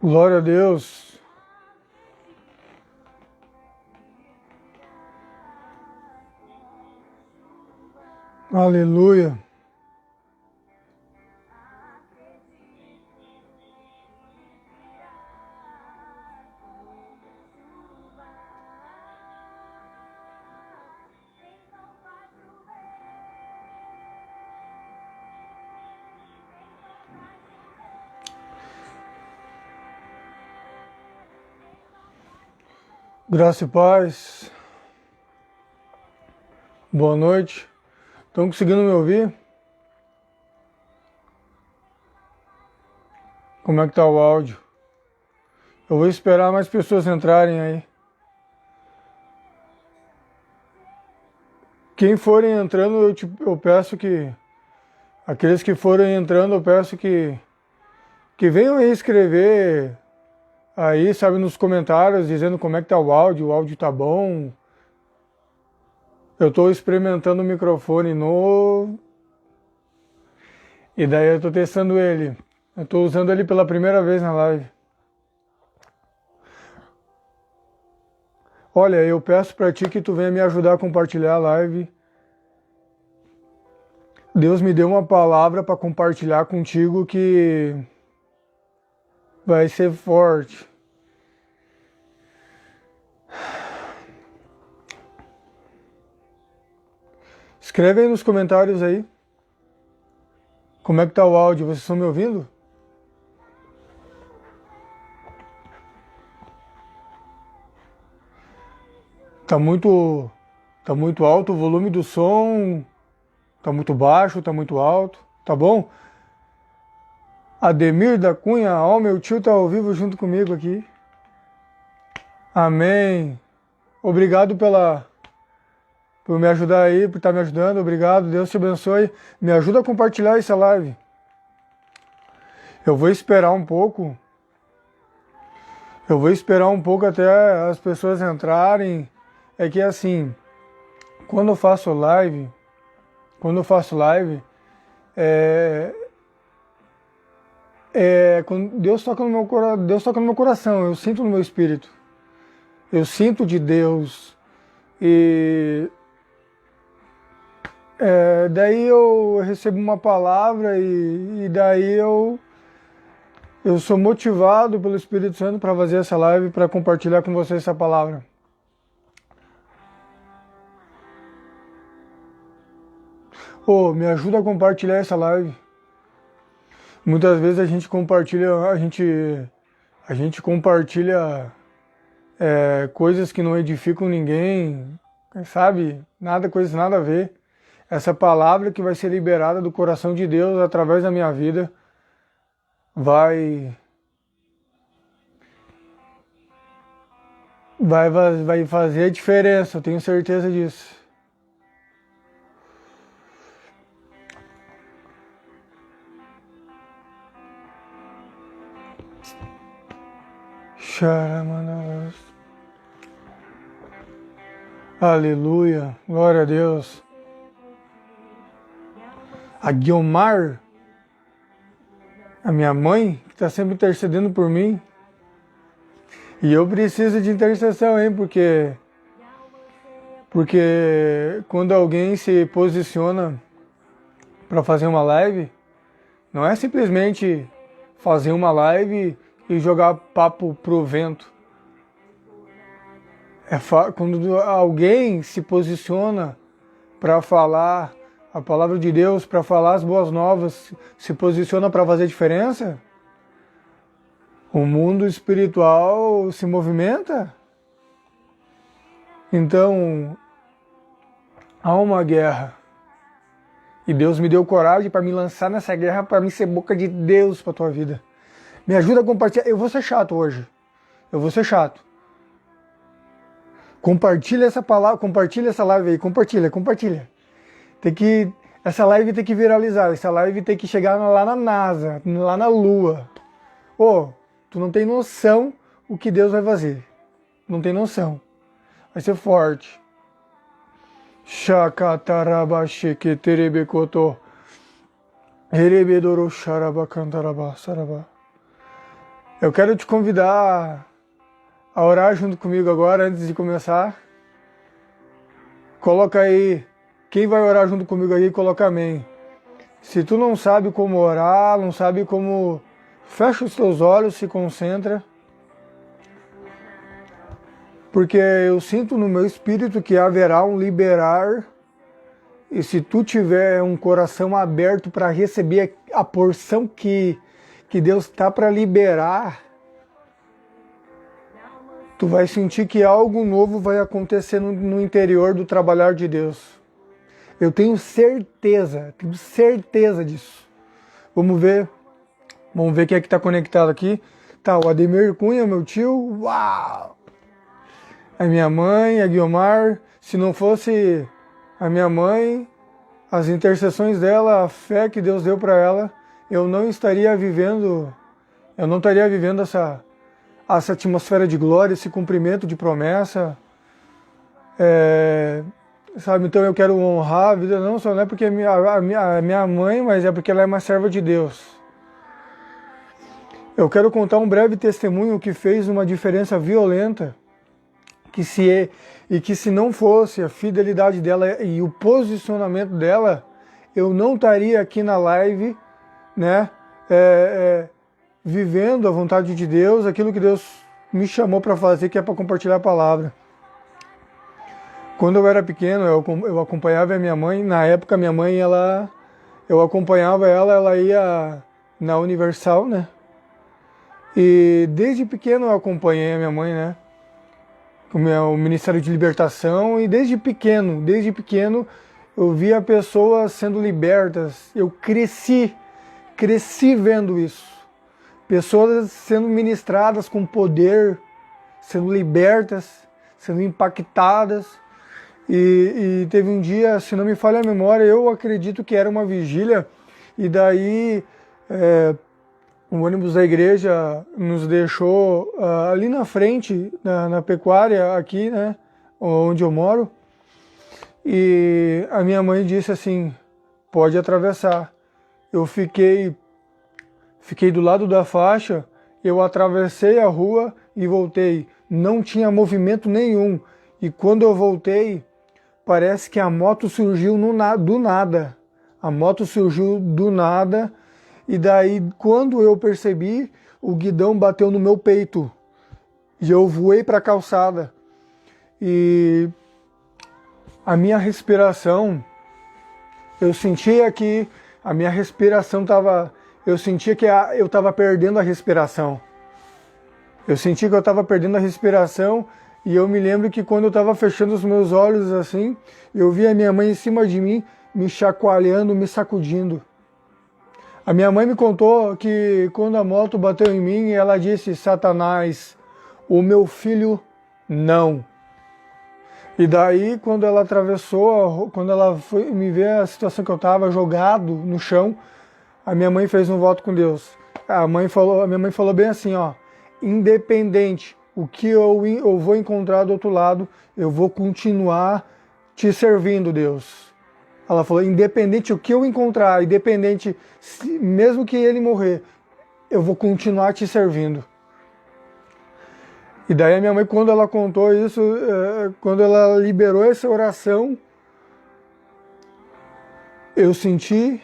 Glória a Deus. Aleluia. Graça e paz. Boa noite. Estão conseguindo me ouvir? Como é que tá o áudio? Eu vou esperar mais pessoas entrarem aí. Quem forem entrando, eu peço que... Aqueles que forem entrando, eu peço que venham aí escrever aí, sabe, nos comentários, dizendo como é que tá o áudio tá bom. Eu estou experimentando o microfone novo. E daí eu estou testando ele. Eu estou usando ele pela primeira vez na live. Olha, eu peço para ti que tu venha me ajudar a compartilhar a live. Deus me deu uma palavra para compartilhar contigo que vai ser forte. Escreve aí nos comentários aí. Como é que tá o áudio? Vocês estão me ouvindo? Tá muito alto o volume do som. Tá muito baixo, tá muito alto. Tá bom? Ademir da Cunha, ó, meu tio tá ao vivo junto comigo aqui. Amém. Obrigado por me ajudar aí, por estar me ajudando. Obrigado, Deus te abençoe. Me ajuda a compartilhar essa live. Eu vou esperar um pouco. Eu vou esperar um pouco até as pessoas entrarem. É que assim, quando eu faço live, quando Deus toca no meu coração, Deus toca no meu coração, eu sinto no meu espírito. Eu sinto de Deus. E daí eu recebo uma palavra e daí eu sou motivado pelo Espírito Santo para fazer essa live, para compartilhar com vocês essa palavra. Oh, me ajuda a compartilhar essa live. Muitas vezes a gente compartilha, a gente compartilha coisas que não edificam ninguém, sabe? Coisas nada a ver. Essa palavra que vai ser liberada do coração de Deus através da minha vida vai fazer a diferença, eu tenho certeza disso. Aleluia, glória a Deus. A Guiomar, a minha mãe, que está sempre intercedendo por mim. E eu preciso de intercessão, hein, porque quando alguém se posiciona para fazer uma live, não é simplesmente fazer uma live e jogar papo pro vento. Quando alguém se posiciona para falar a palavra de Deus, para falar as boas novas, se posiciona para fazer diferença, o mundo espiritual se movimenta. Então, há uma guerra. E Deus me deu coragem para me lançar nessa guerra, para me ser boca de Deus para a tua vida. Me ajuda a compartilhar. Eu vou ser chato hoje. Eu vou ser chato. Compartilha essa palavra, compartilha essa live aí, compartilha. Essa live tem que viralizar, essa live tem que chegar lá na NASA, lá na Lua. Tu não tem noção o que Deus vai fazer. Não tem noção. Vai ser forte. Eu quero te convidar a orar junto comigo agora, antes de começar. Coloca aí, quem vai orar junto comigo aí, coloca amém. Se tu não sabe como orar, não sabe como, fecha os teus olhos, se concentra. Porque eu sinto no meu espírito que haverá um liberar. E se tu tiver um coração aberto para receber a porção que Deus está para liberar, tu vai sentir que algo novo vai acontecer no interior do trabalhar de Deus. Eu tenho certeza disso. Vamos ver quem é que está conectado aqui. Tá, o Ademir Cunha, meu tio, uau! A minha mãe, a Guiomar, se não fosse a minha mãe, as intercessões dela, a fé que Deus deu para ela, eu não estaria vivendo essa atmosfera de glória, esse cumprimento de promessa. Sabe, então eu quero honrar a vida, não é porque é minha mãe, mas é porque ela é uma serva de Deus. Eu quero contar um breve testemunho que fez uma diferença violenta, que se não fosse a fidelidade dela e o posicionamento dela, eu não estaria aqui na live, né, vivendo a vontade de Deus, aquilo que Deus me chamou para fazer, que é para compartilhar a palavra. Quando eu era pequeno, eu acompanhava a minha mãe. Na época, minha mãe, eu acompanhava ela ia na Universal, né? E desde pequeno eu acompanhei a minha mãe, né? O Ministério de Libertação, e desde pequeno eu via pessoas sendo libertas. Eu cresci vendo isso. Pessoas sendo ministradas com poder, sendo libertas, sendo impactadas. E teve um dia, se não me falha a memória, eu acredito que era uma vigília, e daí o ônibus da igreja nos deixou ali na frente, na pecuária aqui, né, onde eu moro, e a minha mãe disse assim, pode atravessar. Eu fiquei do lado da faixa, eu atravessei a rua e voltei. Não tinha movimento nenhum. E quando eu voltei, parece que a moto surgiu do nada. A moto surgiu do nada. E daí, quando eu percebi, o guidão bateu no meu peito. E eu voei para a calçada. E a minha respiração, eu sentia que a minha respiração estava... Eu sentia que eu estava perdendo a respiração. Eu senti que eu estava perdendo a respiração, e eu me lembro que quando eu estava fechando os meus olhos assim, eu vi a minha mãe em cima de mim, me chacoalhando, me sacudindo. A minha mãe me contou que quando a moto bateu em mim, ela disse, Satanás, o meu filho não. E daí, quando ela atravessou, quando ela foi me ver a situação que eu estava jogado no chão, a minha mãe fez um voto com Deus. A minha mãe falou bem assim, ó, independente o que eu vou encontrar do outro lado, eu vou continuar te servindo, Deus. Ela falou, independente o que eu encontrar, independente, mesmo que ele morrer, eu vou continuar te servindo. E daí a minha mãe, quando ela contou isso, quando ela liberou essa oração, eu senti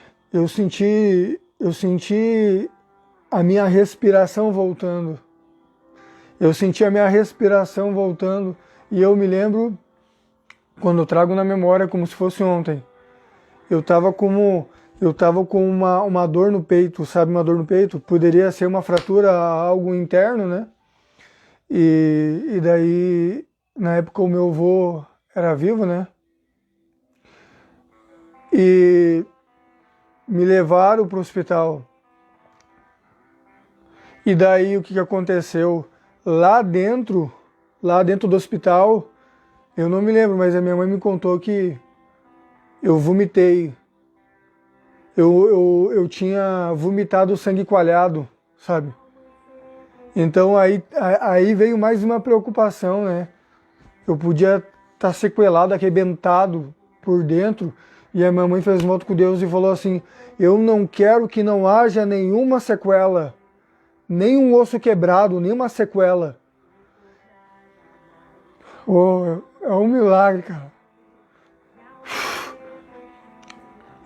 a minha respiração voltando. Eu senti a minha respiração voltando, e eu me lembro, quando eu trago na memória como se fosse ontem, eu estava com uma dor no peito, sabe, uma dor no peito? Poderia ser uma fratura, algo interno, né? E daí, na época, o meu avô era vivo, né? E me levaram para o hospital. E daí, o que aconteceu? Lá dentro do hospital, eu não me lembro, mas a minha mãe me contou que eu vomitei. Eu tinha vomitado sangue coalhado, sabe? Então aí veio mais uma preocupação, né? Eu podia estar sequelado, arrebentado por dentro, e a minha mãe fez um voto com Deus e falou assim, eu não quero que não haja nenhuma sequela, nenhum osso quebrado, nenhuma sequela. Oh, é um milagre, cara.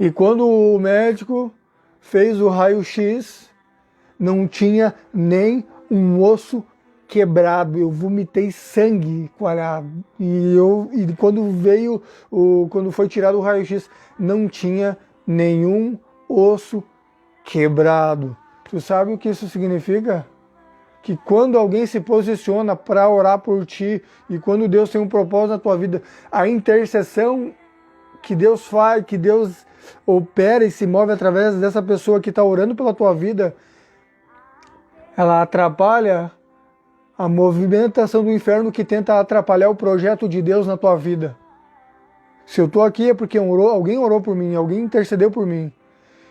E quando o médico fez o raio-x, não tinha nem um osso quebrado. Eu vomitei sangue coalhado. E quando foi tirado o raio-x, não tinha nenhum osso quebrado. Tu sabe o que isso significa? Que quando alguém se posiciona para orar por ti e quando Deus tem um propósito na tua vida, a intercessão que Deus faz, que Deus opera e se move através dessa pessoa que está orando pela tua vida, ela atrapalha a movimentação do inferno que tenta atrapalhar o projeto de Deus na tua vida. Se eu estou aqui é porque alguém orou por mim, alguém intercedeu por mim.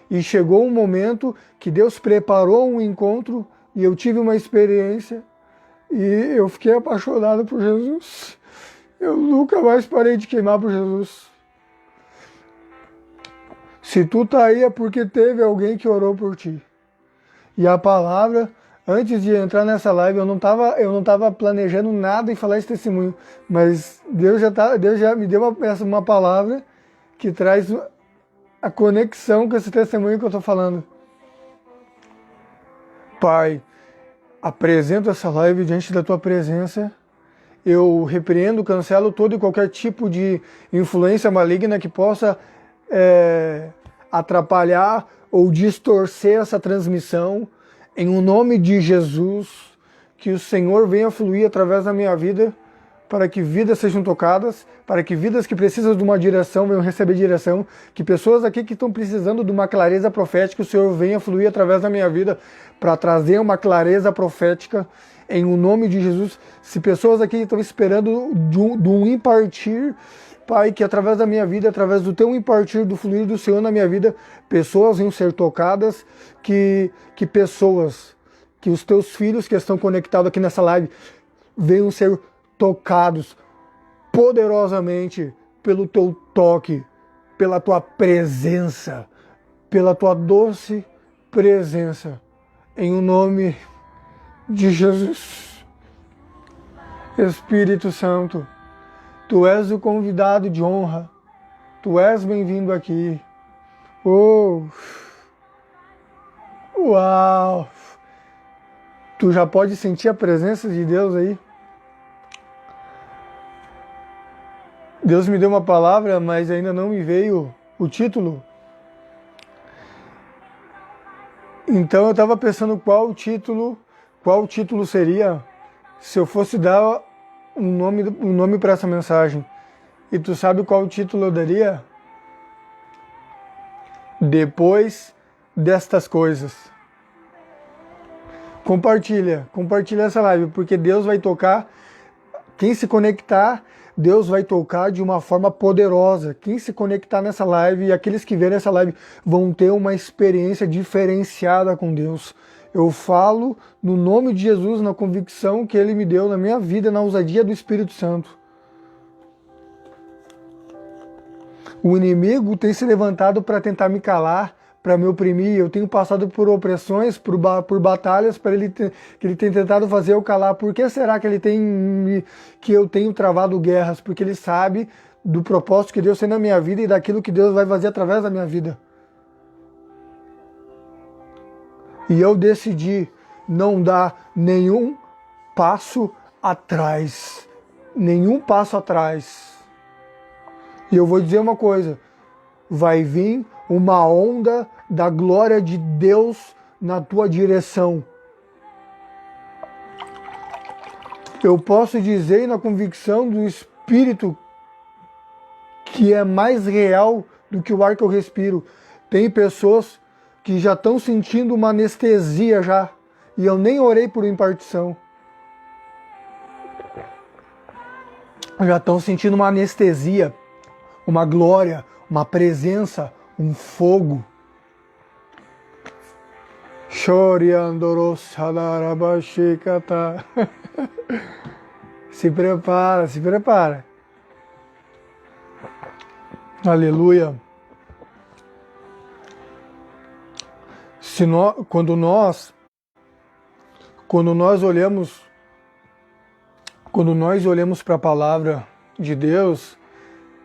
E chegou um momento que Deus preparou um encontro e eu tive uma experiência e eu fiquei apaixonado por Jesus. Eu nunca mais parei de queimar por Jesus. Se tu tá aí é porque teve alguém que orou por ti. E a palavra, antes de entrar nessa live, eu não tava planejando nada em falar esse testemunho, mas Deus já me deu uma palavra que traz a conexão com esse testemunho que eu tô falando. Pai, apresento essa live diante da tua presença. Eu repreendo, cancelo todo e qualquer tipo de influência maligna que possa atrapalhar ou distorcer essa transmissão. Em o nome de Jesus, que o Senhor venha fluir através da minha vida, para que vidas sejam tocadas, para que vidas que precisam de uma direção venham receber direção, que pessoas aqui que estão precisando de uma clareza profética, o Senhor venha fluir através da minha vida, para trazer uma clareza profética, em o nome de Jesus. Se pessoas aqui estão esperando de um impartir, Pai, que através da minha vida, através do teu impartir, do fluir do Senhor na minha vida, pessoas venham ser tocadas, que os teus filhos que estão conectados aqui nessa live venham ser tocados poderosamente pelo teu toque, pela tua presença, pela tua doce presença, em o nome de Jesus. Espírito Santo, tu és o convidado de honra, tu és bem-vindo aqui. Oh, uau! Tu já pode sentir a presença de Deus aí? Deus me deu uma palavra, mas ainda não me veio o título. Então eu estava pensando qual título seria se eu fosse dar um nome para essa mensagem. E tu sabe qual título eu daria? Depois destas coisas. Compartilha essa live, porque Deus vai tocar. Quem se conectar, Deus vai tocar de uma forma poderosa. Quem se conectar nessa live e aqueles que verem essa live vão ter uma experiência diferenciada com Deus. Eu falo no nome de Jesus, na convicção que Ele me deu na minha vida, na ousadia do Espírito Santo. O inimigo tem se levantado para tentar me calar, para me oprimir. Eu tenho passado por opressões, por batalhas, que ele tem tentado fazer eu calar. Por que será que que eu tenho travado guerras? Porque ele sabe do propósito que Deus tem na minha vida e daquilo que Deus vai fazer através da minha vida. E eu decidi não dar nenhum passo atrás. Nenhum passo atrás. E eu vou dizer uma coisa, vai vir uma onda da glória de Deus na tua direção. Eu posso dizer na convicção do Espírito que é mais real do que o ar que eu respiro. Tem pessoas que já estão sentindo uma anestesia já, e eu nem orei por impartição. Já estão sentindo uma anestesia, uma glória, uma presença, um fogo. Se prepara, se prepara. Aleluia. Quando nós Quando nós olhamos para a palavra de Deus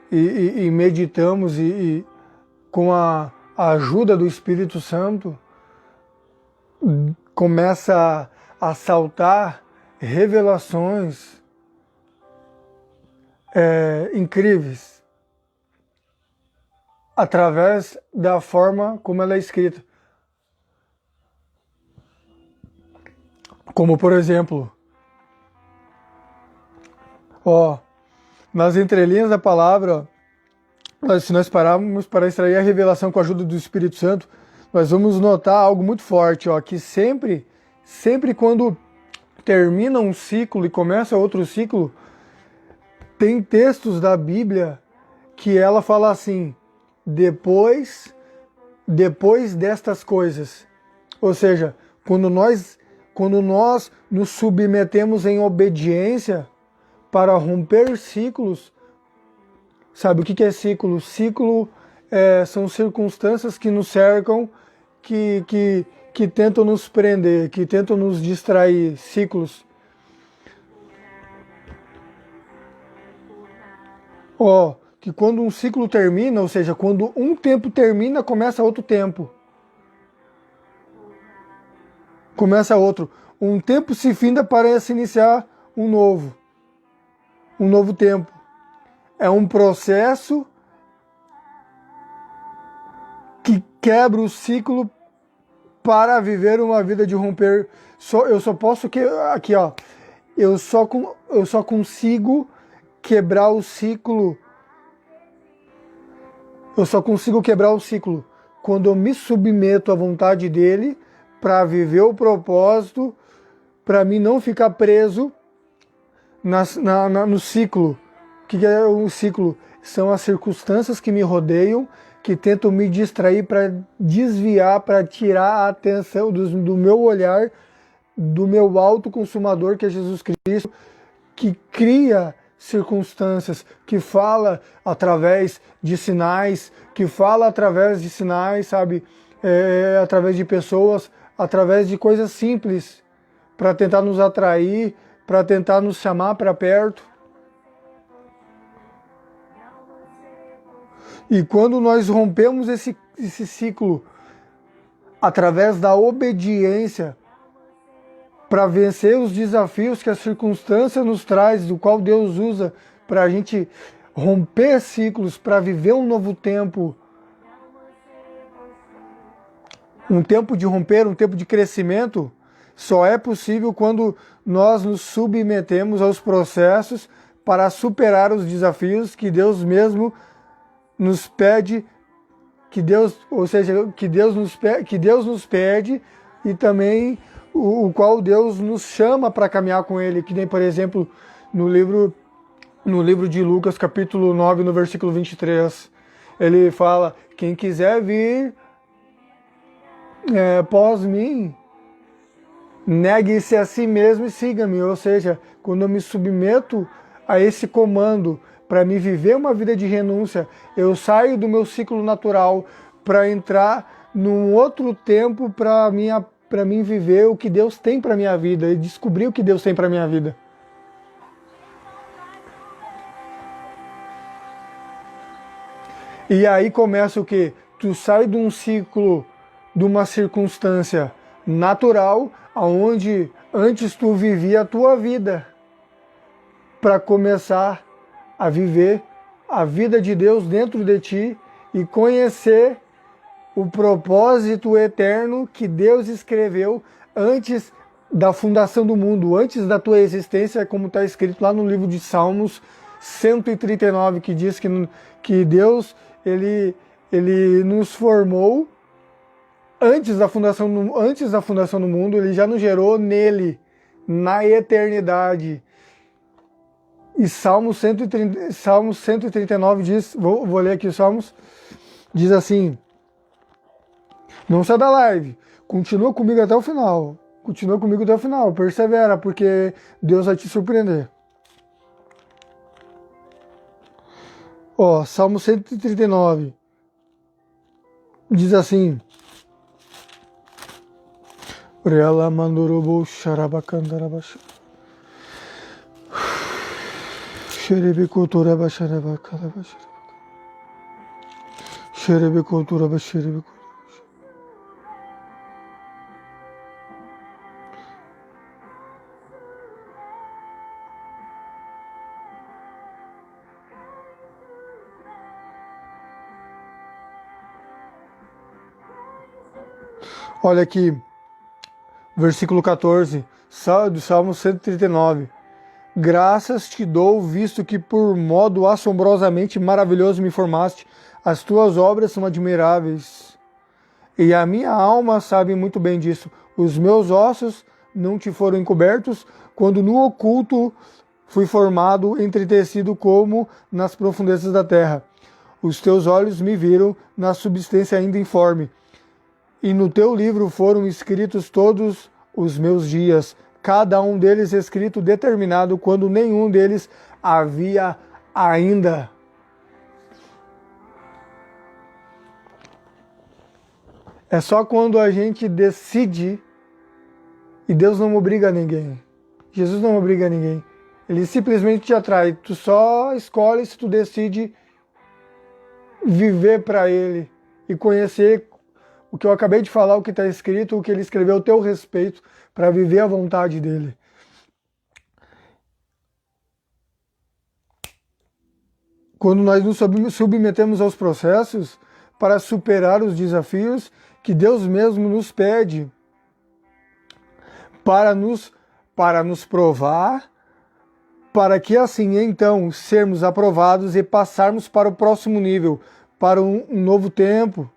e meditamos e com a ajuda do Espírito Santo, começa a saltar revelações incríveis através da forma como ela é escrita. Como, por exemplo, nas entrelinhas da palavra, se nós pararmos para extrair a revelação com a ajuda do Espírito Santo, nós vamos notar algo muito forte, que sempre quando termina um ciclo e começa outro ciclo, tem textos da Bíblia que ela fala assim, depois destas coisas. Ou seja, quando nós nos submetemos em obediência para romper ciclos. Sabe o que é ciclo? Ciclo são circunstâncias que nos cercam, que tentam nos prender, que tentam nos distrair. Ciclos. Que quando um ciclo termina, ou seja, quando um tempo termina, começa outro tempo. Começa outro. Um tempo se finda para se iniciar um novo tempo. É um processo que quebra o ciclo para viver uma vida de romper. Eu só posso aqui, eu só consigo quebrar o ciclo. Eu só consigo quebrar o ciclo quando eu me submeto à vontade dele para viver o propósito, para mim não ficar preso no ciclo. O que é um ciclo? São as circunstâncias que me rodeiam, que tentam me distrair para desviar, para tirar a atenção do meu olhar, do meu autoconsumador, que é Jesus Cristo, que cria circunstâncias, que fala através de sinais, sabe? Através de pessoas, através de coisas simples, para tentar nos atrair, para tentar nos chamar para perto. E quando nós rompemos esse ciclo através da obediência para vencer os desafios que a circunstância nos traz, do qual Deus usa para a gente romper ciclos, para viver um novo tempo, um tempo de romper, um tempo de crescimento, só é possível quando nós nos submetemos aos processos para superar os desafios que Deus mesmo nos pede, que Deus nos pede, e também o qual Deus nos chama para caminhar com Ele, que nem, por exemplo, no livro de Lucas, capítulo 9, no versículo 23, ele fala, quem quiser vir após mim, negue-se a si mesmo e siga-me. Ou seja, quando eu me submeto a esse comando para me viver uma vida de renúncia, eu saio do meu ciclo natural para entrar num outro tempo para mim viver o que Deus tem para minha vida e descobrir o que Deus tem para minha vida. E aí começa o quê? Tu sai de um ciclo, de uma circunstância natural, aonde antes tu vivia a tua vida, para começar a viver a vida de Deus dentro de ti e conhecer o propósito eterno que Deus escreveu antes da fundação do mundo, antes da tua existência, como está escrito lá no livro de Salmos 139, que diz que Deus ele nos formou antes da fundação do mundo, ele já nos gerou nele, na eternidade. E Salmos 139 diz, vou ler aqui os Salmos, diz assim, não sai da live, continua comigo até o final, persevera, porque Deus vai te surpreender. Salmo 139 diz assim, Urela mandurubu xarabacandarabasha. Xeribicultura baxarabacalabasha. Xeribicultura baxeribicultura. Olha aqui, versículo 14, do Salmo 139. Graças te dou, visto que por modo assombrosamente maravilhoso me formaste. As tuas obras são admiráveis. E a minha alma sabe muito bem disso. Os meus ossos não te foram encobertos, quando no oculto fui formado, entretecido como nas profundezas da terra. Os teus olhos me viram na substância ainda informe. E no teu livro foram escritos todos os meus dias, cada um deles escrito determinado, quando nenhum deles havia ainda. É só quando a gente decide, e Deus não obriga ninguém. Jesus não obriga ninguém. Ele simplesmente te atrai. Tu só escolhe se tu decide viver para Ele e conhecer o que eu acabei de falar, o que está escrito, o que Ele escreveu a teu respeito, para viver a vontade dEle. Quando nós nos submetemos aos processos para superar os desafios que Deus mesmo nos pede, para nos provar, para que assim então sermos aprovados e passarmos para o próximo nível, para um novo tempo.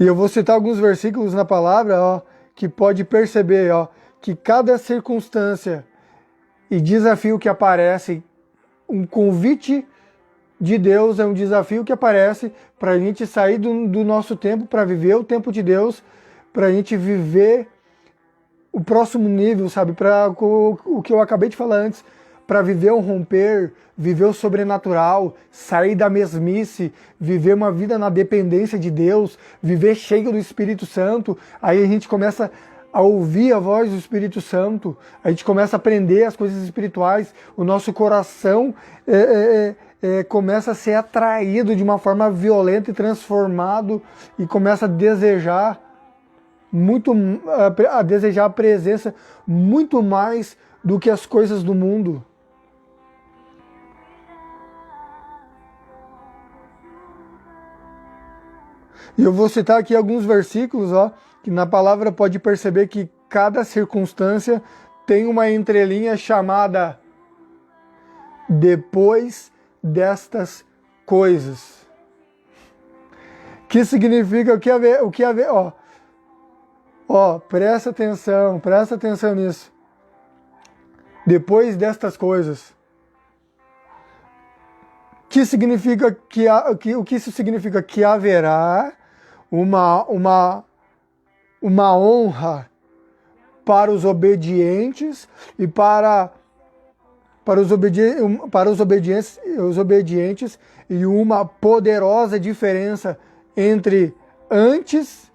E eu vou citar alguns versículos na palavra, que pode perceber, que cada circunstância e desafio que aparece, um convite de Deus é um desafio que aparece para a gente sair do nosso tempo, para viver o tempo de Deus, para a gente viver o próximo nível, sabe? Para o que eu acabei de falar antes, para viver um romper, viver o sobrenatural, sair da mesmice, viver uma vida na dependência de Deus, viver cheio do Espírito Santo. Aí a gente começa a ouvir a voz do Espírito Santo, a gente começa a aprender as coisas espirituais, o nosso coração começa a ser atraído de uma forma violenta e transformado, e começa a desejar a presença muito mais do que as coisas do mundo. E eu vou citar aqui alguns versículos, que na palavra pode perceber que cada circunstância tem uma entrelinha chamada depois destas coisas. Que significa o que haver, presta atenção nisso. Depois destas coisas. O que isso significa? Que haverá uma honra para os obedientes e para os obedientes, e uma poderosa diferença entre antes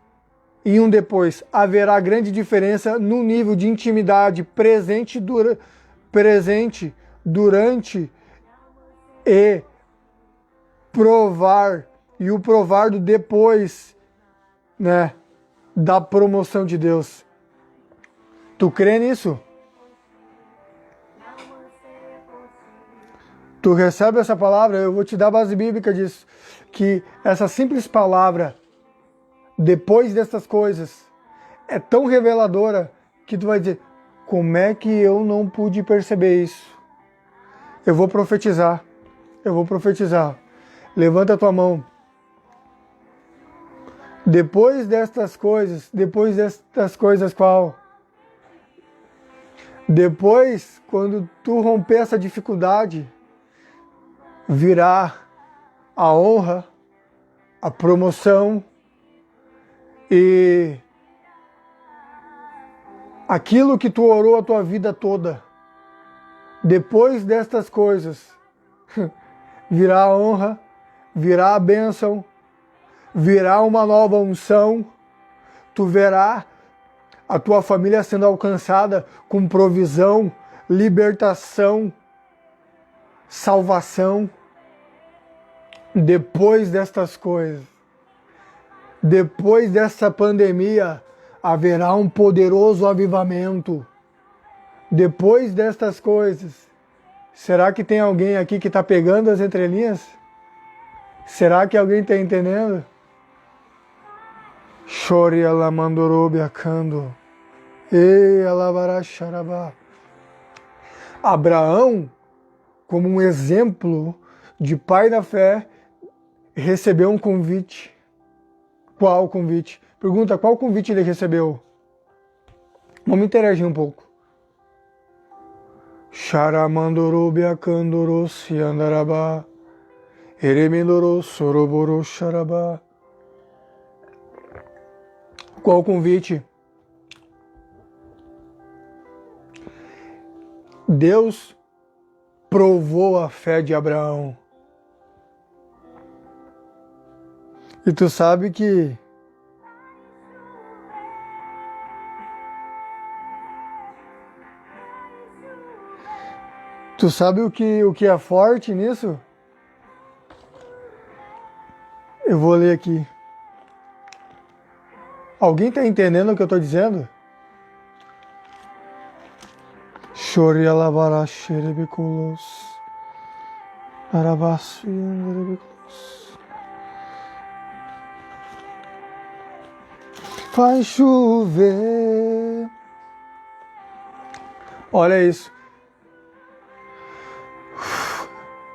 e um depois. Haverá grande diferença no nível de intimidade presente, durante e provar, e o provar do depois, né, da promoção de Deus. Tu crê nisso? Tu recebe essa palavra? Eu vou te dar a base bíblica disso, que essa simples palavra, depois dessas coisas, é tão reveladora que tu vai dizer: como é que eu não pude perceber isso? Eu vou profetizar. Levanta a tua mão. Depois destas coisas qual? Depois, quando tu romper essa dificuldade, virá a honra, a promoção e aquilo que tu orou a tua vida toda. Depois destas coisas, virá a honra, virá a bênção, virá uma nova unção. tu verá a tua família sendo alcançada com provisão, libertação, salvação. Depois destas coisas, depois dessa pandemia, haverá um poderoso avivamento. Depois destas coisas, será que tem alguém aqui que está pegando as entrelinhas? Será que alguém está entendendo? Chore alamandorobe acando. E alavaracharabá. Abraão, como um exemplo de pai da fé, recebeu um convite. Qual convite? Pergunta, qual convite ele recebeu? Vamos interagir um pouco. Charamandorobe acandoro se andarabá. Eremendoro soroboro charabá. Qual o convite? Deus provou a fé de Abraão. E tu sabe que o que é forte nisso? Eu vou ler aqui. Alguém está entendendo o que eu estou dizendo? Chore alabará xerebeculos. Arabassu anderebeculos. Faz chover. Olha isso.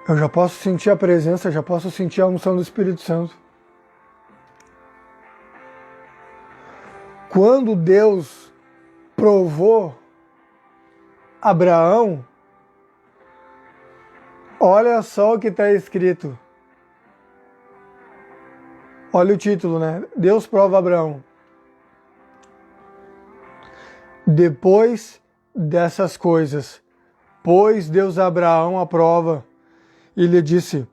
Eu já posso sentir a presença, já posso sentir a unção do Espírito Santo. Quando Deus provou Abraão, olha só o que está escrito. Olha o título, né? Deus prova Abraão. Depois dessas coisas, pôs Deus a Abraão à prova e lhe disse: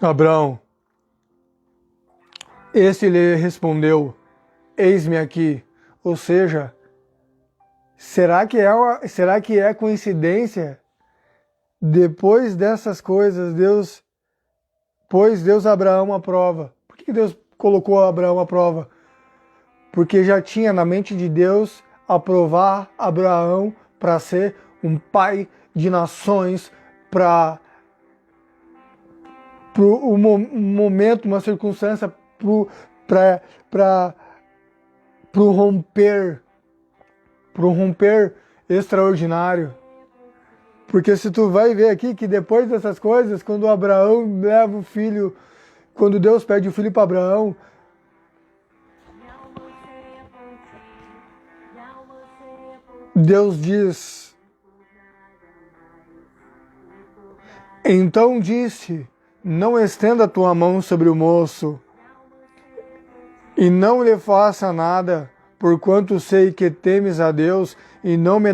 Abraão. Este lhe respondeu: eis-me aqui. Ou seja, será que é coincidência? Depois dessas coisas, Deus pôs a Abraão à prova. Por que Deus colocou Abraão à prova? Porque já tinha na mente de Deus aprovar Abraão para ser um pai de nações, para um momento, uma circunstância, para o romper extraordinário. Porque se tu vai ver aqui que depois dessas coisas, quando Abraão leva o filho, quando Deus pede o filho para Abraão, Deus diz: então disse, não estenda a tua mão sobre o moço, e não lhe faça nada, porquanto sei que temes a Deus, e não me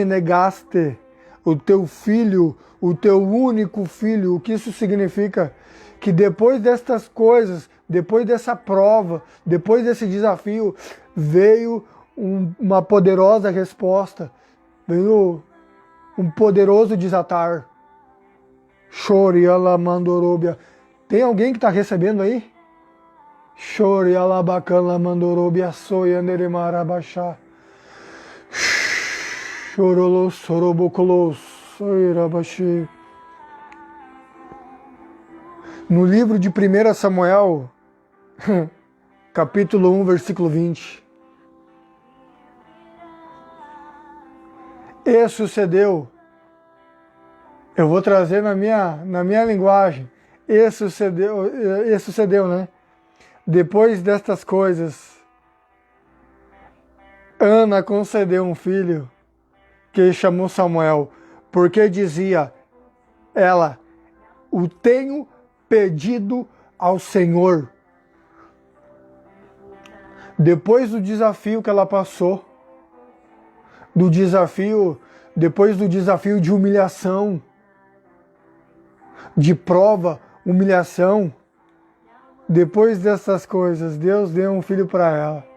negaste o teu filho, o teu único filho. O que isso significa? Que depois destas coisas, depois dessa prova, depois desse desafio, veio uma poderosa resposta, veio um poderoso desatar. Chore alamandorobia. Tem alguém que está recebendo aí? Chore alabacana mandorobia soia neremarabachá. Chorolos sorobocolos soirabaxê. No livro de 1 Samuel, capítulo 1, versículo 20. E sucedeu, eu vou trazer na minha linguagem, e sucedeu, né? Depois destas coisas, Ana concedeu um filho, que chamou Samuel, porque dizia ela: o tenho pedido ao Senhor. Depois do desafio que ela passou, depois do desafio de humilhação, de prova, humilhação, Depois dessas coisas, Deus deu um filho para ela.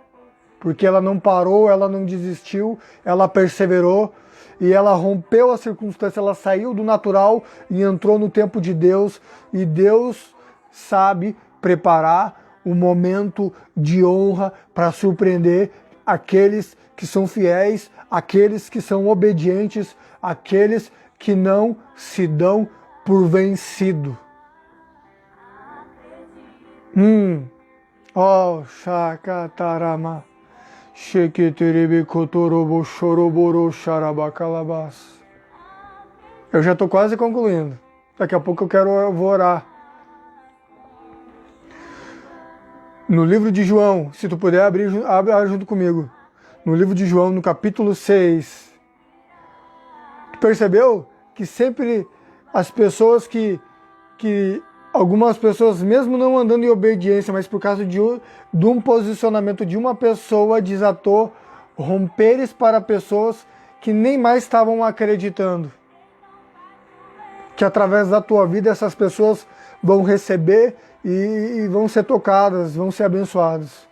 Porque ela não parou, ela não desistiu, ela perseverou e ela rompeu a circunstância, ela saiu do natural e entrou no tempo de Deus. E Deus sabe preparar o momento de honra para surpreender aqueles que são fiéis, aqueles que são obedientes, aqueles que não se dão por vencido. Oh, Shakatarama. Sheketerebe Kotorobo Choroboro Charabacalabas. Eu já estou quase concluindo. Daqui a pouco eu vou orar. No livro de João, se tu puder abrir junto comigo. No livro de João, no capítulo 6. Tu percebeu que sempre as pessoas que algumas pessoas, mesmo não andando em obediência, mas por causa de um posicionamento de uma pessoa, desatou romperes para pessoas que nem mais estavam acreditando. Que através da tua vida essas pessoas vão receber e vão ser tocadas, vão ser abençoadas.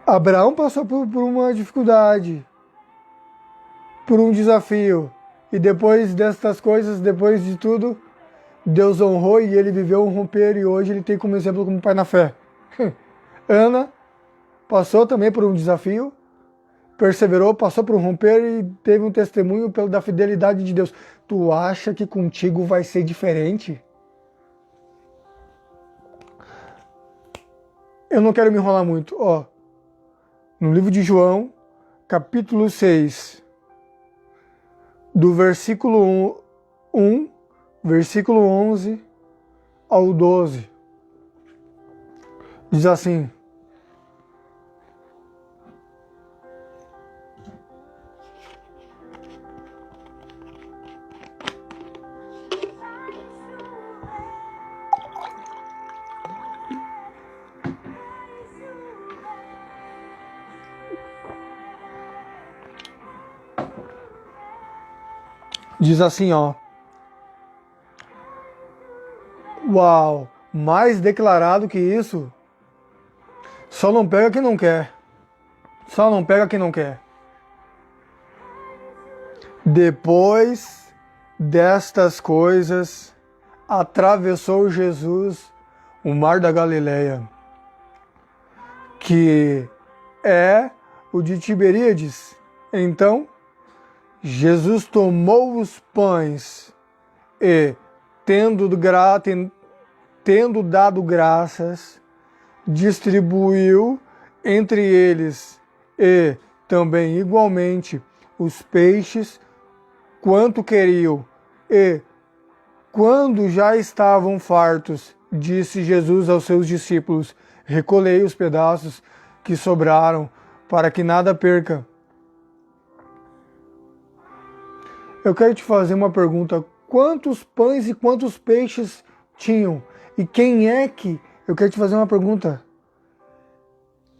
Abraão passou por uma dificuldade, por um desafio. E depois destas coisas, depois de tudo, Deus honrou e ele viveu um romper. E hoje ele tem como exemplo como pai na fé. Ana passou também por um desafio, perseverou, passou por um romper e teve um testemunho da fidelidade de Deus. Tu acha que contigo vai ser diferente? Eu não quero me enrolar muito, no livro de João, capítulo 6, do versículo 1, versículo 11 ao 12, diz assim: Uau, mais declarado que isso, só não pega quem não quer. Só não pega quem não quer. Depois destas coisas, atravessou Jesus o mar da Galileia, que é o de Tiberíades. Então, Jesus tomou os pães e, tendo dado graças, distribuiu entre eles e também igualmente os peixes quanto queriam. E, quando já estavam fartos, disse Jesus aos seus discípulos: recolhei os pedaços que sobraram, para que nada perca. Eu quero te fazer uma pergunta. Quantos pães e quantos peixes tinham? E quem é que... Eu quero te fazer uma pergunta.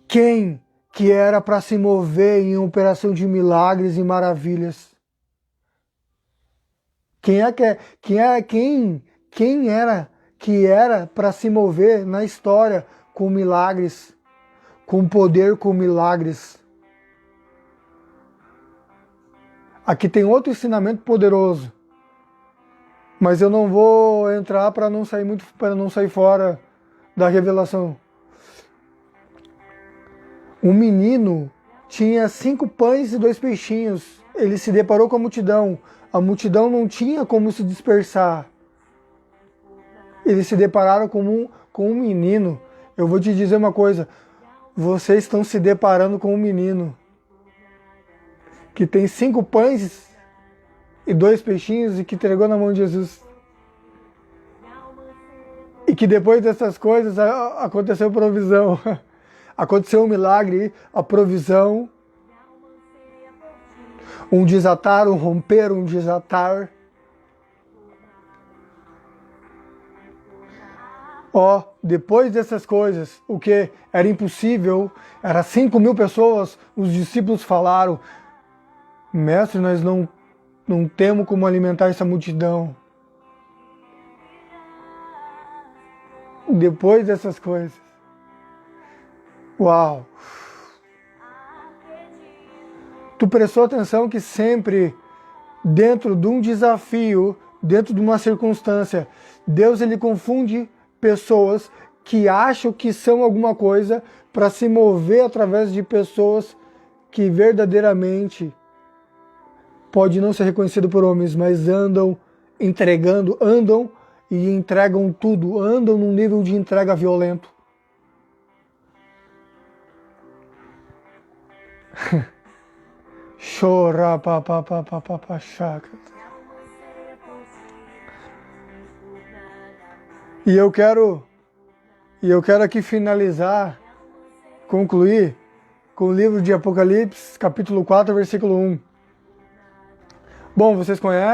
Quem que era para se mover em operação de milagres e maravilhas? Quem era que era para se mover na história com milagres, com poder, com milagres? Aqui tem outro ensinamento poderoso, mas eu não vou entrar para não sair fora da revelação. Um menino tinha 5 pães e 2 peixinhos. Ele se deparou com a multidão. A multidão não tinha como se dispersar. Eles se depararam com um menino. Eu vou te dizer uma coisa. Vocês estão se deparando com um menino que tem 5 pães e 2 peixinhos e que entregou na mão de Jesus. E que depois dessas coisas aconteceu provisão. Aconteceu um milagre, a provisão. Um desatar, um romper, um desatar. depois dessas coisas, o que era impossível, era 5.000 pessoas, os discípulos falaram, mestre, nós não temos como alimentar essa multidão. Depois dessas coisas. Uau! Tu prestou atenção que sempre, dentro de um desafio, dentro de uma circunstância, Deus ele confunde pessoas que acham que são alguma coisa para se mover através de pessoas que verdadeiramente pode não ser reconhecido por homens, mas andam entregando, andam e entregam tudo, andam num nível de entrega violento. Chora, chaca. E eu quero aqui finalizar, concluir com o livro de Apocalipse, capítulo 4, versículo 1. Bom, vocês conhecem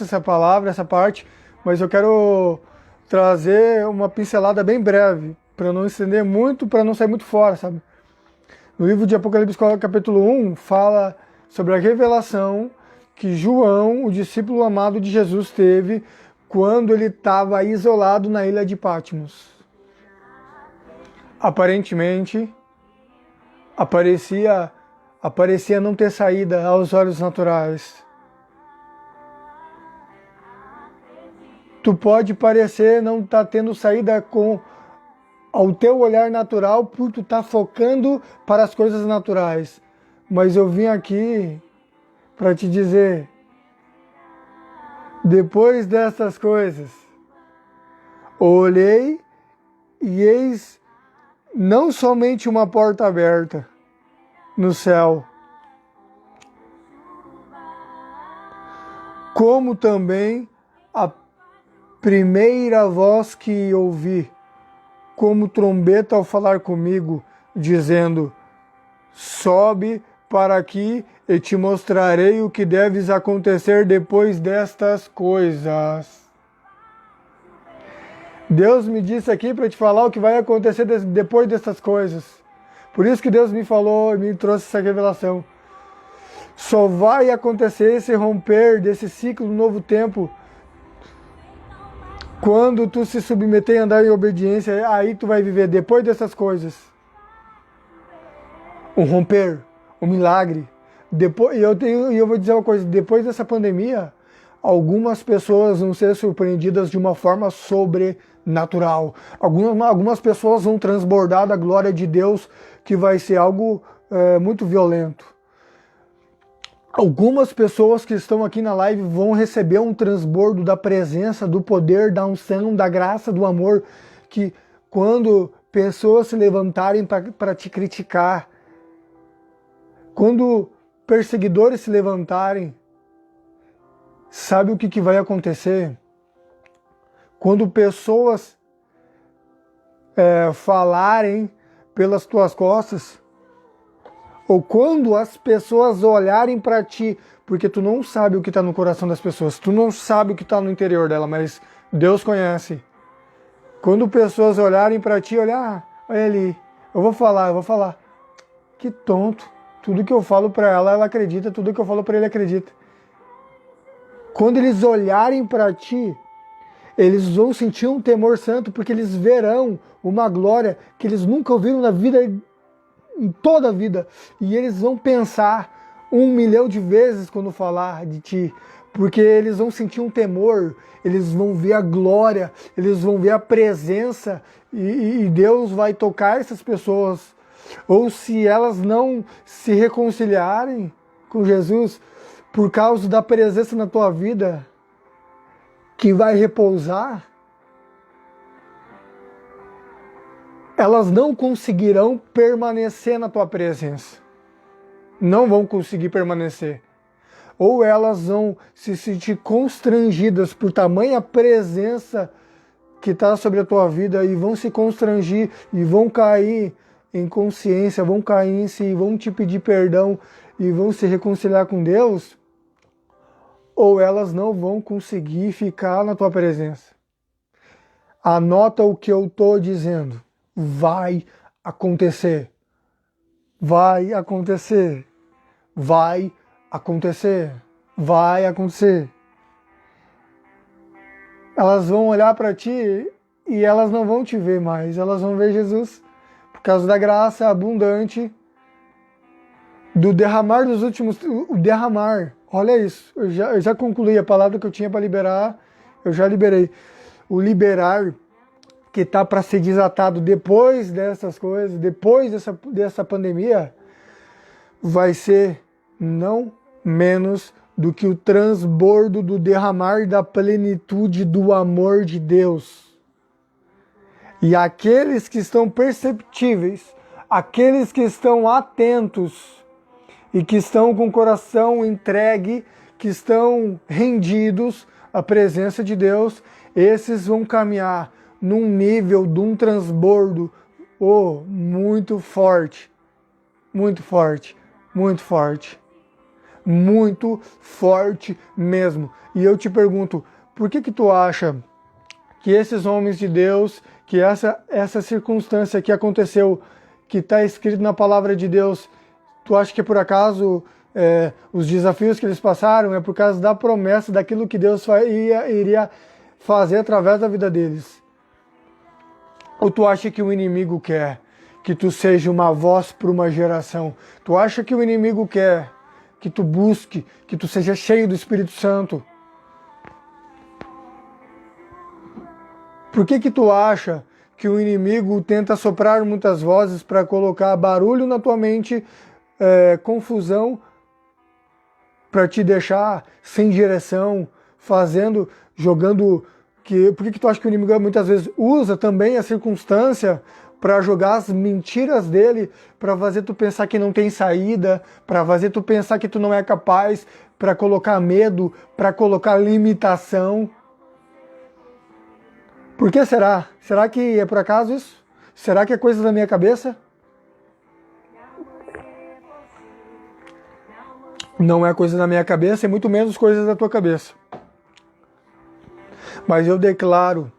essa palavra, essa parte, mas eu quero trazer uma pincelada bem breve, para não estender muito, para não sair muito fora, sabe? No livro de Apocalipse, capítulo 1, fala sobre a revelação que João, o discípulo amado de Jesus, teve quando ele estava isolado na ilha de Patmos. Aparentemente, aparecia não ter saída aos olhos naturais. Tu pode parecer não estar tendo saída ao teu olhar natural por tu estar focando para as coisas naturais. Mas eu vim aqui para te dizer, depois dessas coisas, olhei e eis não somente uma porta aberta no céu, como também a primeira voz que ouvi, como trombeta ao falar comigo, dizendo, sobe para aqui e te mostrarei o que deves acontecer depois destas coisas. Deus me disse aqui para te falar o que vai acontecer depois dessas coisas. Por isso que Deus me falou e me trouxe essa revelação. Só vai acontecer esse romper desse ciclo do novo tempo quando tu se submeter e andar em obediência. Aí tu vai viver depois dessas coisas um romper, um milagre. E eu vou dizer uma coisa, depois dessa pandemia, algumas pessoas vão ser surpreendidas de uma forma sobrenatural. Algumas pessoas vão transbordar da glória de Deus, que vai ser algo muito violento. Algumas pessoas que estão aqui na live vão receber um transbordo da presença, do poder, da unção, da graça, do amor, que quando pessoas se levantarem para te criticar, quando perseguidores se levantarem, sabe o que vai acontecer? Quando pessoas falarem pelas tuas costas, ou quando as pessoas olharem para ti, porque tu não sabe o que está no coração das pessoas, tu não sabe o que está no interior dela, mas Deus conhece. Quando pessoas olharem para ti, olha ali, eu vou falar, que tonto, tudo que eu falo para ela, ela acredita, tudo que eu falo para ele, acredita. Quando eles olharem para ti, eles vão sentir um temor santo, porque eles verão uma glória que eles nunca ouviram na vida, em toda a vida, e eles vão pensar 1.000.000 de vezes quando falar de ti, porque eles vão sentir um temor, eles vão ver a glória, eles vão ver a presença, e Deus vai tocar essas pessoas. Ou se elas não se reconciliarem com Jesus, por causa da presença na tua vida, que vai repousar, elas não conseguirão permanecer na tua presença. Não vão conseguir permanecer. Ou elas vão se sentir constrangidas por tamanha presença que está sobre a tua vida, e vão se constrangir e vão cair em consciência, vão cair em si, vão te pedir perdão e vão se reconciliar com Deus, ou elas não vão conseguir ficar na tua presença. Anota o que eu estou dizendo. Vai acontecer. Vai acontecer. Vai acontecer. Vai acontecer. Elas vão olhar para ti e elas não vão te ver mais. Elas vão ver Jesus por causa da graça abundante do derramar dos últimos... O derramar. Olha isso. Eu já concluí a palavra que eu tinha para liberar. Eu já liberei. O liberar que está para ser desatado depois dessas coisas, depois dessa pandemia, vai ser não menos do que o transbordo do derramar da plenitude do amor de Deus. E aqueles que estão perceptíveis, aqueles que estão atentos e que estão com o coração entregue, que estão rendidos à presença de Deus, esses vão caminhar num nível de um transbordo muito forte, muito forte, muito forte, muito forte mesmo. E eu te pergunto, por que tu acha que esses homens de Deus, que essa circunstância que aconteceu, que está escrito na palavra de Deus, tu acha que por acaso os desafios que eles passaram é por causa da promessa daquilo que Deus iria fazer através da vida deles? Ou tu acha que o inimigo quer que tu seja uma voz para uma geração? Tu acha que o inimigo quer que tu busque, que tu seja cheio do Espírito Santo? Por que tu acha que o inimigo tenta soprar muitas vozes para colocar barulho na tua mente, confusão, para te deixar sem direção, jogando... Por que tu acha que o inimigo muitas vezes usa também a circunstância para jogar as mentiras dele, para fazer tu pensar que não tem saída, para fazer tu pensar que tu não é capaz, para colocar medo, para colocar limitação? Por que será? Será que é por acaso isso? Será que é coisa da minha cabeça? Não é coisa da minha cabeça e muito menos coisas da tua cabeça. Mas eu declaro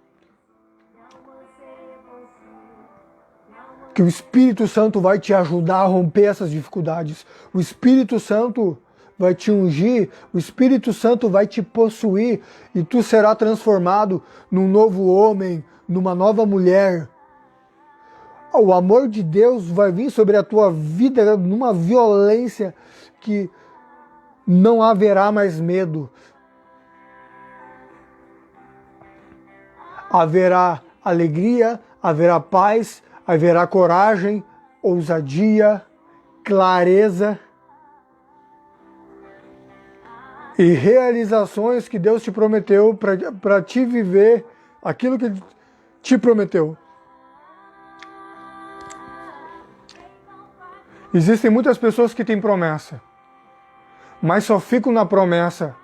que o Espírito Santo vai te ajudar a romper essas dificuldades. O Espírito Santo vai te ungir, o Espírito Santo vai te possuir e tu será transformado num novo homem, numa nova mulher. O amor de Deus vai vir sobre a tua vida numa violência que não haverá mais medo. Haverá alegria, haverá paz, haverá coragem, ousadia, clareza e realizações que Deus te prometeu para te viver aquilo que Ele te prometeu. Existem muitas pessoas que têm promessa, mas só ficam na promessa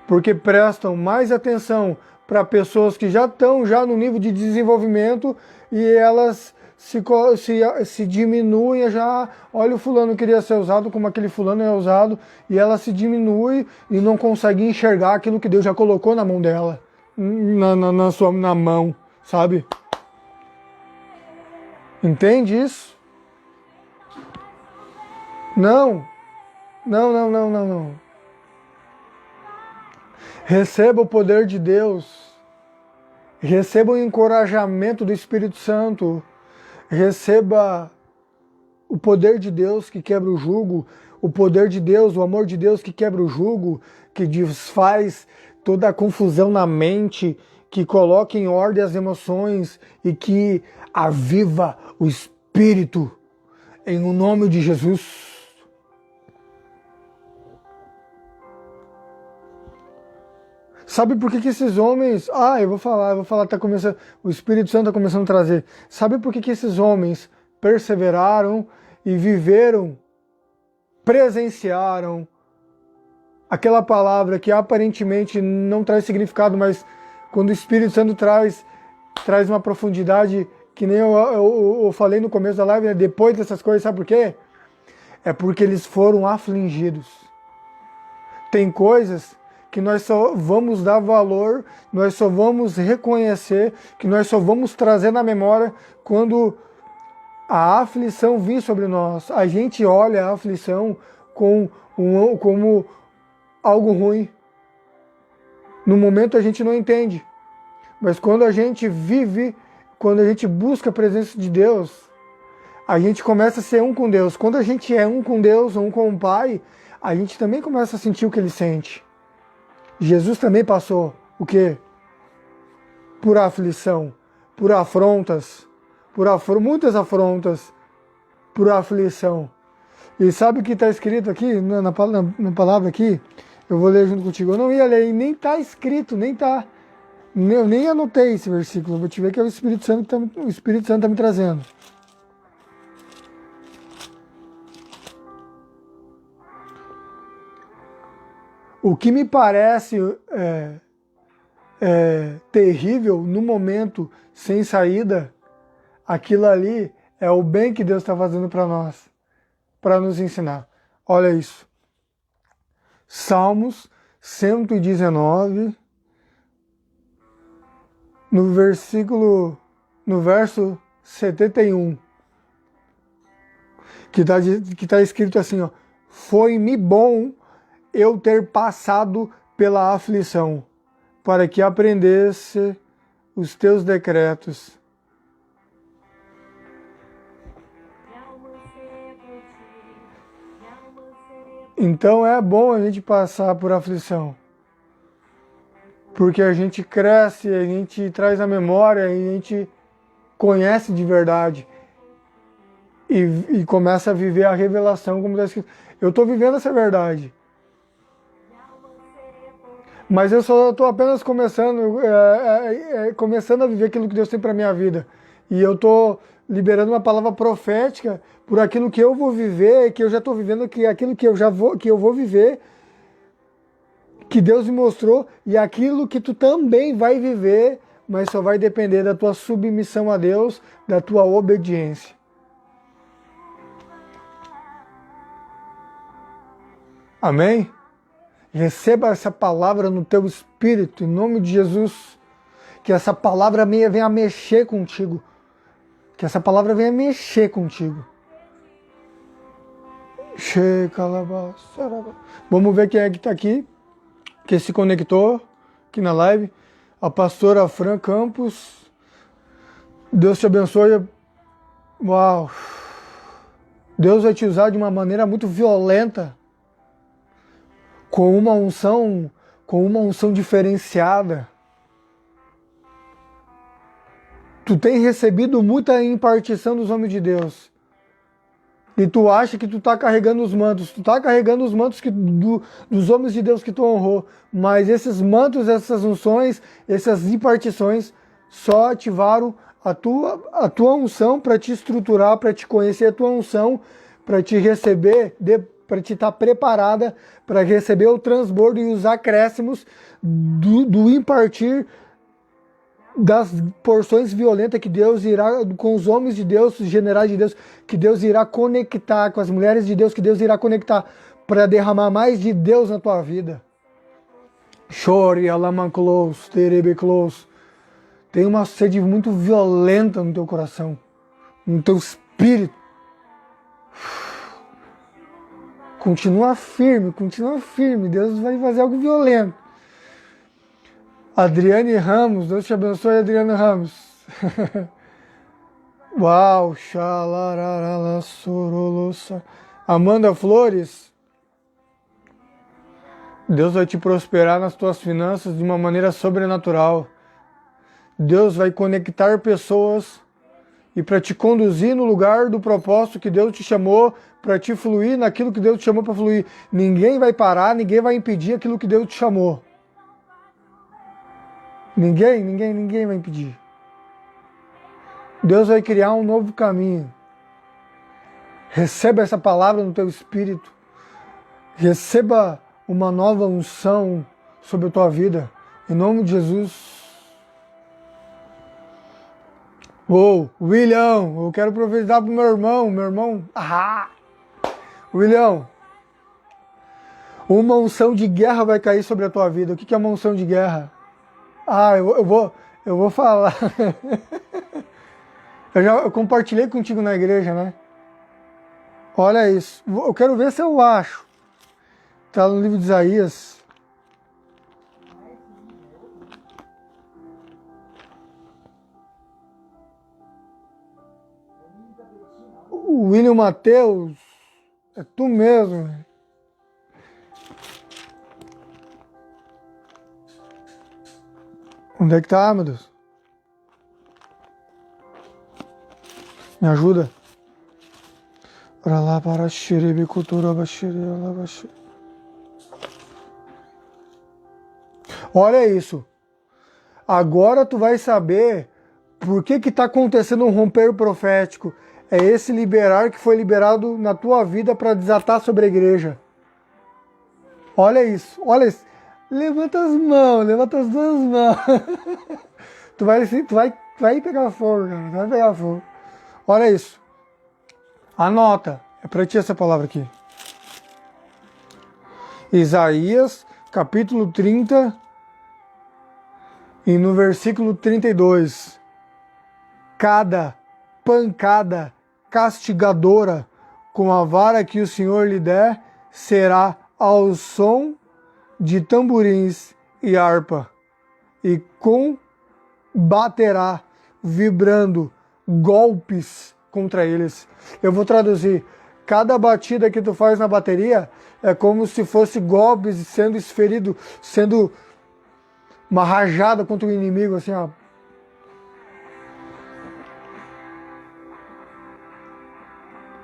porque prestam mais atenção para pessoas que já estão no nível de desenvolvimento e elas se diminuem já. Olha, o fulano queria ser usado como aquele fulano é usado, e ela se diminui e não consegue enxergar aquilo que Deus já colocou na mão dela, na mão, sabe? Entende isso? Não. Receba o poder de Deus, receba o encorajamento do Espírito Santo, receba o poder de Deus que quebra o jugo, o poder de Deus, o amor de Deus que quebra o jugo, que desfaz toda a confusão na mente, que coloca em ordem as emoções e que aviva o Espírito, em o nome de Jesus. Sabe por que esses homens... eu vou falar, tá começando, o Espírito Santo está começando a trazer. Sabe por que esses homens perseveraram e viveram, presenciaram aquela palavra que aparentemente não traz significado, mas quando o Espírito Santo traz uma profundidade, que nem eu falei no começo da live, né? Depois dessas coisas, sabe por quê? É porque eles foram afligidos. Tem coisas que nós só vamos dar valor, nós só vamos reconhecer, que nós só vamos trazer na memória quando a aflição vir sobre nós. A gente olha a aflição como algo ruim. No momento a gente não entende, mas quando a gente vive, quando a gente busca a presença de Deus, a gente começa a ser um com Deus. Quando a gente é um com Deus, um com o Pai, a gente também começa a sentir o que Ele sente. Jesus também passou o quê? Por aflição, por afrontas, muitas afrontas, por aflição. E sabe o que está escrito aqui, na palavra aqui? Eu vou ler junto contigo. Eu não ia ler, nem está escrito, eu nem anotei esse versículo. Eu vou te ver que é o Espírito Santo está me trazendo. O que me parece terrível no momento sem saída, aquilo ali é o bem que Deus está fazendo para nós, para nos ensinar. Olha isso. Salmos 119, no verso 71, que tá escrito assim, ó: foi-me bom eu ter passado pela aflição, para que aprendesse os teus decretos. Então é bom a gente passar por aflição, porque a gente cresce, a gente traz a memória, a gente conhece de verdade e começa a viver a revelação como está escrito. Eu estou vivendo essa verdade, mas eu só estou apenas começando a viver aquilo que Deus tem para minha vida, e eu estou liberando uma palavra profética por aquilo que eu vou viver, que eu já estou vivendo, que aquilo que eu vou viver, que Deus me mostrou, e aquilo que tu também vai viver, mas só vai depender da tua submissão a Deus, da tua obediência. Amém? Receba essa palavra no teu espírito, em nome de Jesus, que essa palavra venha mexer contigo, que essa palavra venha mexer contigo. Vamos ver quem é que está aqui, que se conectou aqui na live. A pastora Fran Campos. Deus te abençoe. Uau! Deus vai te usar de uma maneira muito violenta, com uma unção diferenciada. Tu tem recebido muita impartição dos homens de Deus. E tu acha que tu tá carregando os mantos. Tu tá carregando os mantos dos homens de Deus que tu honrou. Mas esses mantos, essas unções, essas impartições só ativaram a tua unção para te estruturar, para te conhecer, a tua unção para te receber, para te estar preparada para receber o transbordo e os acréscimos do impartir das porções violentas que Deus irá, com os homens de Deus, os generais de Deus, que Deus irá conectar, com as mulheres de Deus, que Deus irá conectar, para derramar mais de Deus na tua vida. Chore, alamanclous, terebeclous. Tem uma sede muito violenta no teu coração, no teu espírito. Continua firme, Deus vai fazer algo violento. Adriane Ramos, Deus te abençoe, Adriane Ramos. Uau, xalararala, sorolosa. Amanda Flores, Deus vai te prosperar nas tuas finanças de uma maneira sobrenatural. Deus vai conectar pessoas e para te conduzir no lugar do propósito que Deus te chamou, para te fluir naquilo que Deus te chamou para fluir. Ninguém vai parar, ninguém vai impedir aquilo que Deus te chamou. Ninguém vai impedir. Deus vai criar um novo caminho. Receba essa palavra no teu espírito. Receba uma nova unção sobre a tua vida. Em nome de Jesus. William, eu quero profetizar pro meu irmão. William, Uma unção de guerra vai cair sobre a tua vida. O que é uma unção de guerra? Ah, eu vou falar. Eu compartilhei contigo na igreja, né? Olha isso. Eu quero ver se eu acho. Está no livro de Isaías. O William Mateus. É tu mesmo, velho. Onde é que tá, meu Deus? Me ajuda. Para lá, para xeribe, cultura, baixiri. Olha isso. Agora tu vai saber por que está acontecendo um romper profético. É esse liberar que foi liberado na tua vida para desatar sobre a igreja. Olha isso, olha isso. Levanta as mãos, levanta as duas mãos. Tu vai pegar fogo, cara. Tu vai pegar fogo. Olha isso. Anota. É para ti essa palavra aqui. Isaías, capítulo 30, e no versículo 32. Cada pancada castigadora com a vara que o Senhor lhe der será ao som de tamborins e harpa, e combaterá vibrando golpes contra eles. Eu vou traduzir. Cada batida que tu faz na bateria é como se fosse golpes sendo esferido, sendo uma rajada contra o inimigo, assim, ó.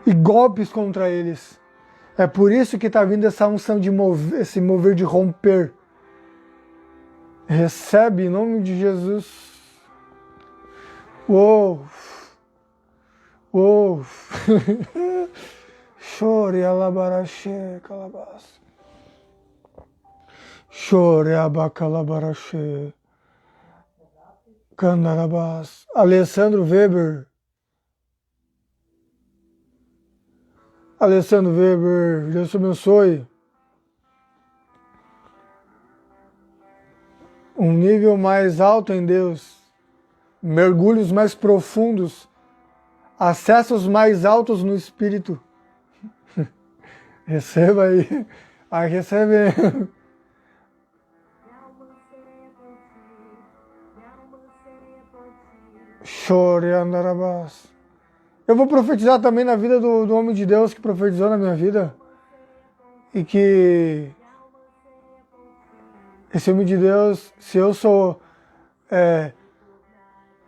E golpes contra eles. É por isso que está vindo essa unção de mover, esse mover de romper. Recebe em nome de Jesus. Uou! Uou! Chore alabarache calabas. Chore abacalabarache. Candarabas. Alessandro Weber. Alessandro Weber, Deus te abençoe. Um nível mais alto em Deus, mergulhos mais profundos, acessos mais altos no Espírito. Receba aí, aí recebe. Chore andarabás. Eu vou profetizar também na vida do homem de Deus que profetizou na minha vida. E que esse homem de Deus, se eu sou...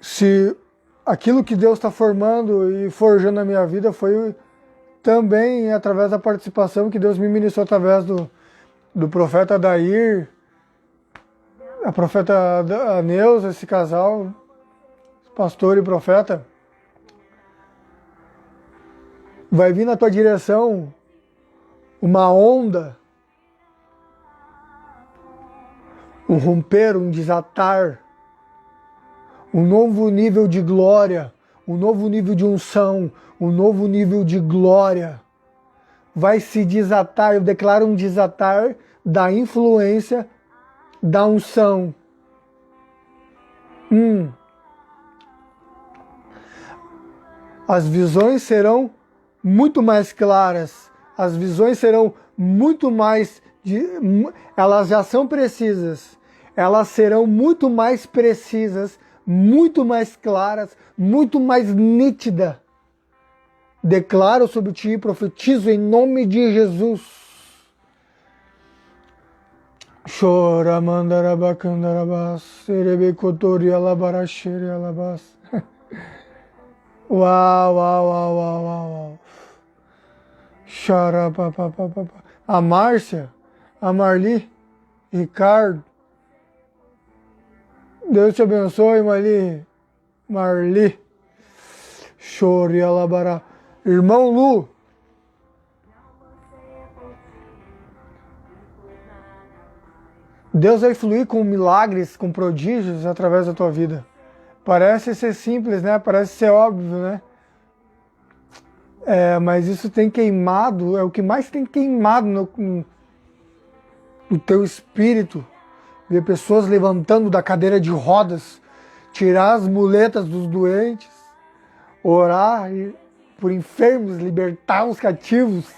se aquilo que Deus está formando e forjando na minha vida foi também através da participação que Deus me ministrou através do profeta Adair, a profeta Neuza, esse casal, pastor e profeta. Vai vir na tua direção uma onda, um romper, um desatar, um novo nível de glória, um novo nível de unção, um novo nível de glória. Vai se desatar, eu declaro um desatar da influência da unção. As visões serão muito mais claras, as visões serão muito mais, elas já são precisas, elas serão muito mais precisas, muito mais claras, muito mais nítida. Declaro sobre ti e profetizo em nome de Jesus. Chora mandarabacandarabas, serebecotori alabaraxere alabas. Uau, uau, uau, uau, uau. A Márcia, a Marli, Ricardo. Deus te abençoe, Marli. Chore alabará. Irmão Lu. Deus vai fluir com milagres, com prodígios através da tua vida. Parece ser simples, né? Parece ser óbvio, né? Mas isso tem queimado, é o que mais tem queimado no teu espírito, ver pessoas levantando da cadeira de rodas, tirar as muletas dos doentes, orar por enfermos, libertar os cativos,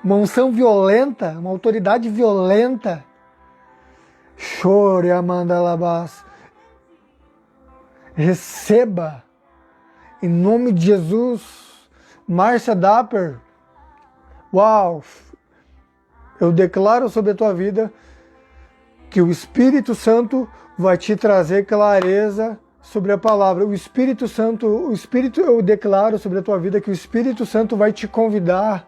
uma unção violenta, uma autoridade violenta. Chore, Amanda Labás. Receba, em nome de Jesus. Márcia Dapper, uau, eu declaro sobre a tua vida que o Espírito Santo vai te trazer clareza sobre a palavra. O Espírito Santo, eu declaro sobre a tua vida que o Espírito Santo vai te convidar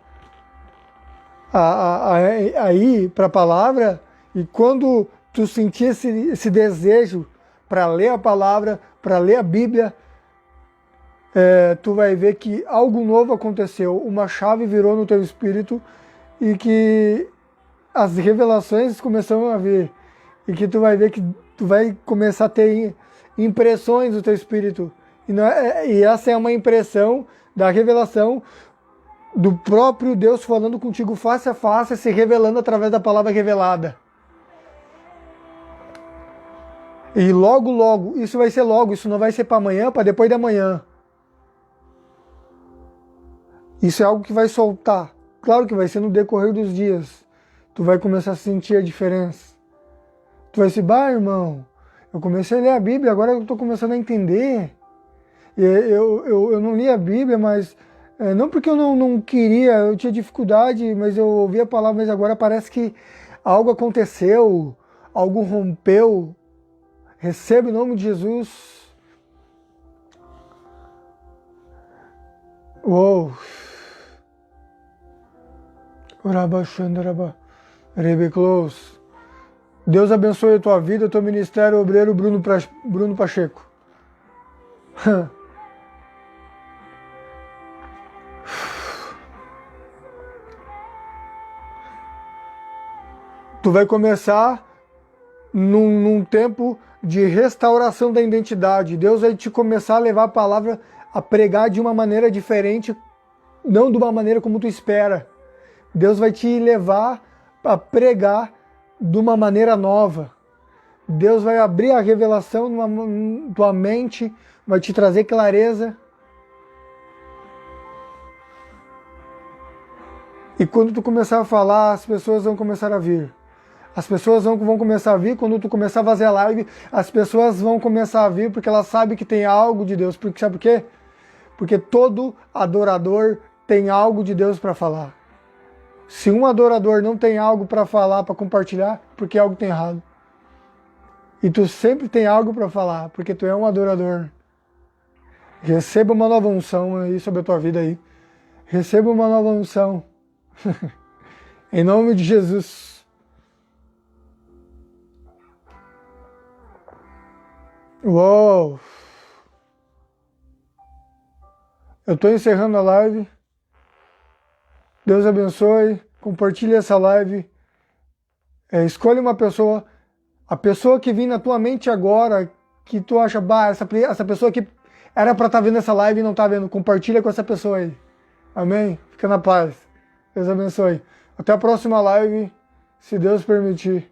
a ir para a palavra, e quando tu sentir esse desejo para ler a palavra, para ler a Bíblia, tu vai ver que algo novo aconteceu, uma chave virou no teu espírito e que as revelações começam a vir, e que tu vai ver que tu vai começar a ter impressões do teu espírito, e essa é uma impressão da revelação do próprio Deus falando contigo face a face, se revelando através da palavra revelada. E logo, isso vai ser logo, isso não vai ser para amanhã, para depois de amanhã. Isso é algo que vai soltar. Claro que vai ser no decorrer dos dias. Tu vai começar a sentir a diferença. Tu vai se, irmão, eu comecei a ler a Bíblia, agora eu estou começando a entender. Eu não li a Bíblia, mas não porque eu não queria, eu tinha dificuldade, mas eu ouvi a palavra, mas agora parece que algo aconteceu, algo rompeu. Receba em nome de Jesus. Uou. Deus abençoe a tua vida, teu ministério, obreiro Bruno Pacheco. Tu vai começar num tempo de restauração da identidade. Deus vai te começar a levar a palavra, a pregar de uma maneira diferente, não de uma maneira como tu espera. Deus vai te levar a pregar de uma maneira nova. Deus vai abrir a revelação na tua mente, vai te trazer clareza. E quando tu começar a falar, as pessoas vão começar a vir. As pessoas vão começar a vir, quando tu começar a fazer a live, as pessoas vão começar a vir porque elas sabem que tem algo de Deus. Porque sabe por quê? Porque todo adorador tem algo de Deus para falar. Se um adorador não tem algo para falar, para compartilhar, porque algo tem errado. E tu sempre tem algo para falar, porque tu é um adorador. Receba uma nova unção aí sobre a tua vida aí. Receba uma nova unção. Em nome de Jesus. Uou! Eu estou encerrando a live. Deus abençoe. Compartilhe essa live. Escolhe uma pessoa. A pessoa que vem na tua mente agora, que tu acha, essa pessoa que era para estar vendo essa live e não está vendo. Compartilha com essa pessoa aí. Amém? Fica na paz. Deus abençoe. Até a próxima live, se Deus permitir.